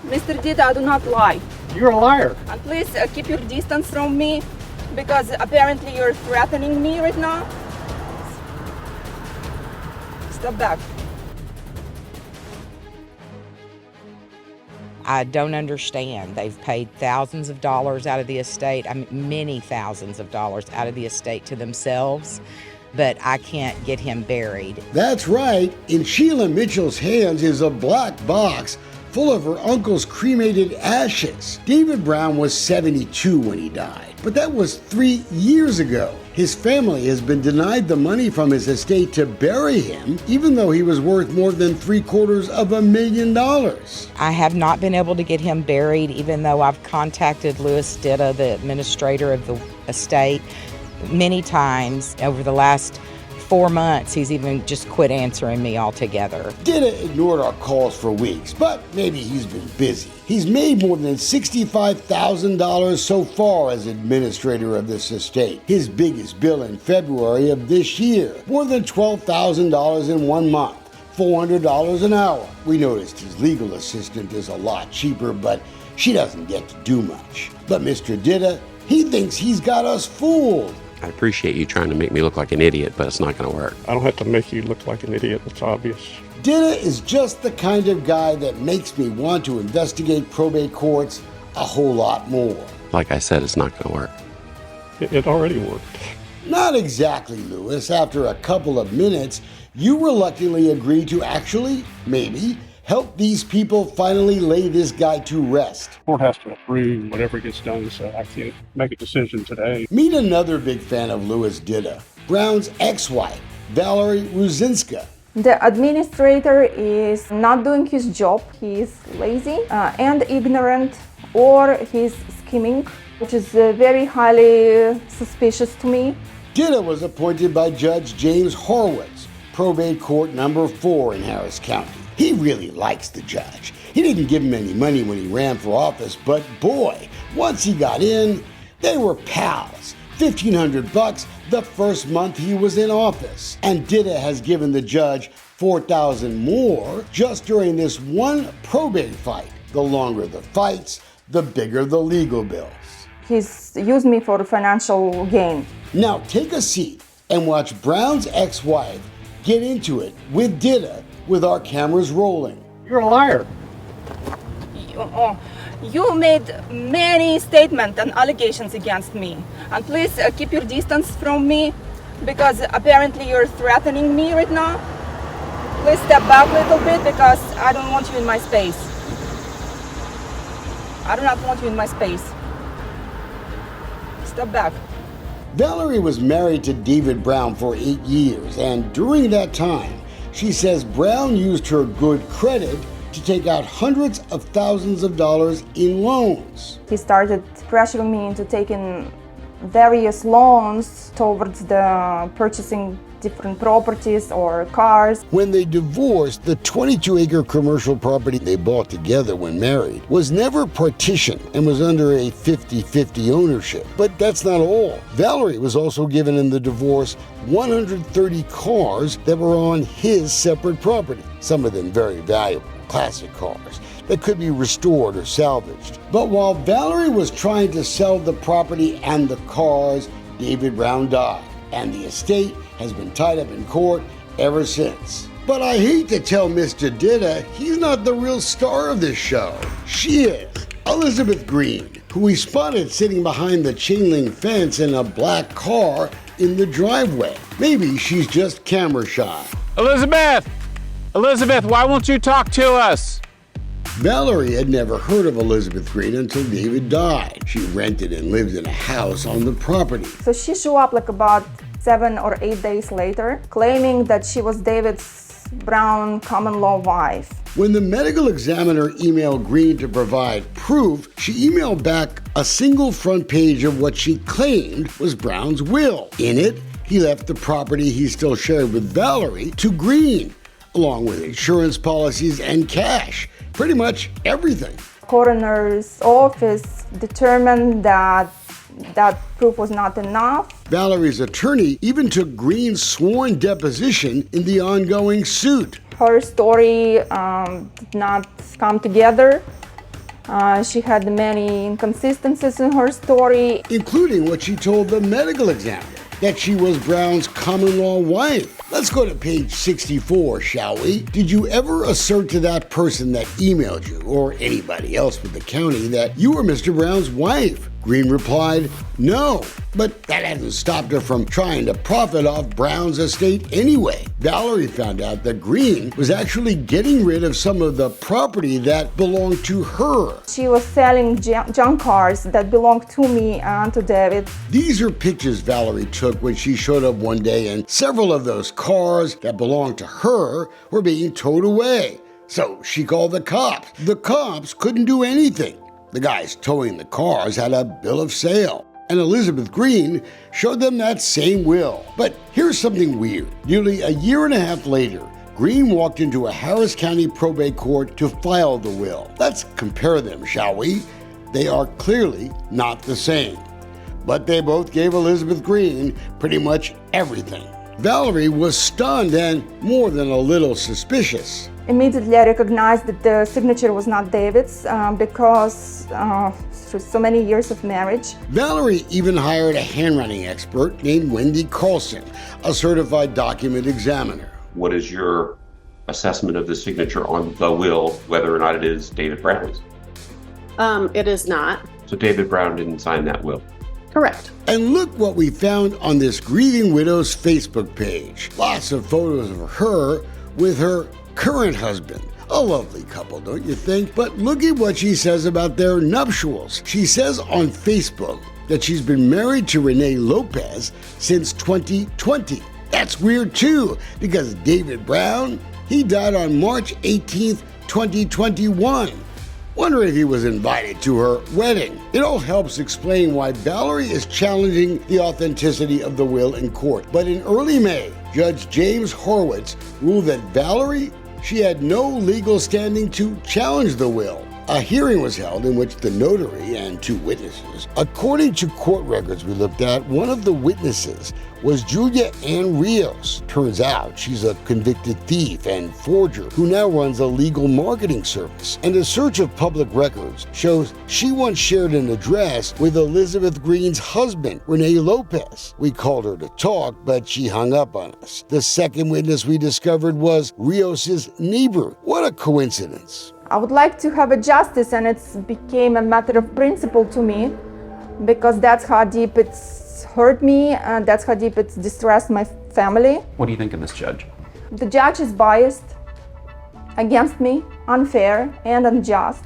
Mr. Ditta, do not lie. You're a liar. And please keep your distance from me, because apparently you're threatening me right now. Step back. I don't understand. They've paid thousands of dollars out of the estate, many thousands of dollars out of the estate to themselves, but I can't get him buried. That's right. In Sheila Mitchell's hands is a black box full of her uncle's cremated ashes. David Brown was 72 when he died, but that was 3 years ago. His family has been denied the money from his estate to bury him, even though he was worth more than $750,000. I have not been able to get him buried, even though I've contacted Louis Ditta, the administrator of the estate, many times over the last 4 months. He's even just quit answering me altogether. Ditta ignored our calls for weeks, but maybe he's been busy. He's made more than $65,000 so far as administrator of this estate. His biggest bill in February of this year, more than $12,000 in 1 month, $400 an hour. We noticed his legal assistant is a lot cheaper, but she doesn't get to do much. But Mr. Ditta, he thinks he's got us fooled. I appreciate you trying to make me look like an idiot, but it's not going to work. I don't have to make you look like an idiot. It's obvious. Ditta is just the kind of guy that makes me want to investigate probate courts a whole lot more. Like I said, it's not going to work. It already worked. Not exactly, Louis. After a couple of minutes, you reluctantly agreed to actually, maybe, help these people finally lay this guy to rest. Court has to approve whatever gets done, so I can't make a decision today. Meet another big fan of Louis Ditta, Brown's ex-wife, Valerie Ruzinska. The administrator is not doing his job. He's lazy and ignorant, or he's scheming, which is very highly suspicious to me. Ditta was appointed by Judge James Horwitz, probate court number 4 in Harris County. He really likes the judge. He didn't give him any money when he ran for office, but boy, once he got in, they were pals. $1,500 the first month he was in office. And Ditta has given the judge $4,000 more just during this one probate fight. The longer the fights, the bigger the legal bills. He's used me for financial gain. Now take a seat and watch Brown's ex-wife get into it with Ditta with our cameras rolling. You're a liar. You made many statements and allegations against me. And please keep your distance from me, because apparently you're threatening me right now. Please step back a little bit, because I don't want you in my space. I do not want you in my space. Step back. Valerie was married to David Brown for 8 years, and during that time, she says Brown used her good credit to take out hundreds of thousands of dollars in loans. He started pressuring me into taking various loans towards the purchasing different properties or cars. When they divorced, the 22-acre commercial property they bought together when married was never partitioned and was under a 50-50 ownership. But that's not all. Valerie was also given in the divorce 130 cars that were on his separate property, some of them very valuable, classic cars that could be restored or salvaged. But while Valerie was trying to sell the property and the cars, David Brown died, and the estate has been tied up in court ever since. But I hate to tell Mr. Ditta, he's not the real star of this show. She is. Elizabeth Green, who we spotted sitting behind the chain link fence in a black car in the driveway. Maybe she's just camera shy. Elizabeth! Elizabeth, why won't you talk to us? Valerie had never heard of Elizabeth Green until David died. She rented and lived in a house on the property. So she showed up like about 7 or 8 days later, claiming that she was David's Brown common law wife. When the medical examiner emailed Green to provide proof, she emailed back a single front page of what she claimed was Brown's will. In it, he left the property he still shared with Valerie to Green, along with insurance policies and cash. Pretty much everything. Coroner's office determined that proof was not enough. Valerie's attorney even took Green's sworn deposition in the ongoing suit. Her story did not come together. She had many inconsistencies in her story. Including what she told the medical examiner, that she was Brown's common-law wife. Let's go to page 64, shall we? Did you ever assert to that person that emailed you, or anybody else with the county, that you were Mr. Brown's wife? Green replied, no, but that hasn't stopped her from trying to profit off Brown's estate anyway. Valerie found out that Green was actually getting rid of some of the property that belonged to her. She was selling junk cars that belonged to me and to David. These are pictures Valerie took when she showed up one day, and several of those cars that belonged to her were being towed away. So she called the cops. The cops couldn't do anything. The guys towing the cars had a bill of sale, and Elizabeth Green showed them that same will. But here's something weird. Nearly a year and a half later, Green walked into a Harris County probate court to file the will. Let's compare them, shall we? They are clearly not the same. But they both gave Elizabeth Green pretty much everything. Valerie was stunned and more than a little suspicious. Immediately I recognized that the signature was not David's because through so many years of marriage. Valerie even hired a handwriting expert named Wendy Carlson, a certified document examiner. What is your assessment of the signature on the will, whether or not it is David Brown's? It is not. So David Brown didn't sign that will. Correct. And look what we found on this grieving widow's Facebook page. Lots of photos of her with her current husband. A lovely couple, don't you think? But look at what she says about their nuptials. She says on Facebook that she's been married to Renee Lopez since 2020. That's weird too, because David Brown, he died on March 18th, 2021. Wonder if he was invited to her wedding. It all helps explain why Valerie is challenging the authenticity of the will in court. But in early May, Judge James Horowitz ruled that Valerie, she had no legal standing to challenge the will. A hearing was held in which the notary and two witnesses. According to court records we looked at, one of the witnesses was Julia Ann Rios. Turns out she's a convicted thief and forger who now runs a legal marketing service. And a search of public records shows she once shared an address with Elizabeth Green's husband, Renee Lopez. We called her to talk, but she hung up on us. The second witness we discovered was Rios's neighbor. What a coincidence. I would like to have a justice, and it became a matter of principle to me because that's how deep it's hurt me and that's how deep it's distressed my family. What do you think of this judge? The judge is biased against me, unfair and unjust.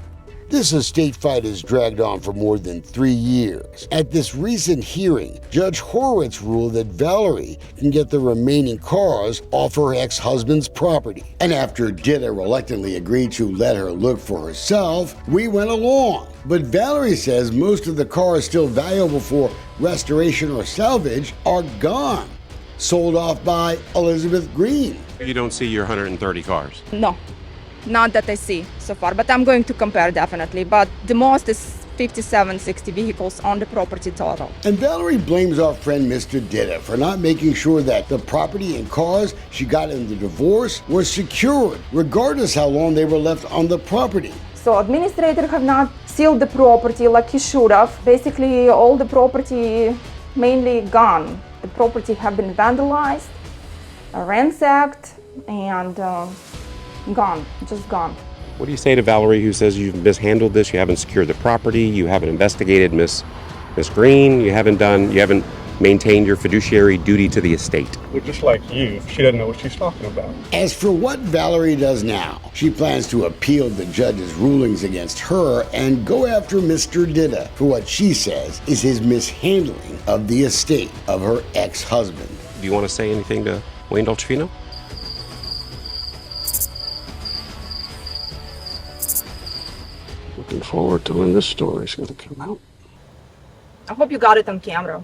This estate fight has dragged on for more than 3 years. At this recent hearing, Judge Horowitz ruled that Valerie can get the remaining cars off her ex-husband's property. And after Ditta reluctantly agreed to let her look for herself, we went along. But Valerie says most of the cars still valuable for restoration or salvage are gone, sold off by Elizabeth Green. You don't see your 130 cars. No, not that I see so far, but I'm going to compare definitely. But the most is 57, 60 vehicles on the property total. And Valerie blames our friend Mr. Ditta for not making sure that the property and cars she got in the divorce were secured, regardless how long they were left on the property. So administrator have not sealed the property like he should have. Basically, all the property mainly gone. The property have been vandalized, ransacked, and gone, just gone. What do you say to Valerie, who says you've mishandled this, you haven't secured the property, you haven't investigated Miss Green, you haven't maintained your fiduciary duty to the estate? Well, just like you, she doesn't know what she's talking about. As for what Valerie does now, she plans to appeal the judge's rulings against her and go after Mr. Ditta for what she says is his mishandling of the estate of her ex-husband. Do you want to say anything to Wayne Dolcefino? Looking forward to when this story's going to come out. I hope you got it on camera.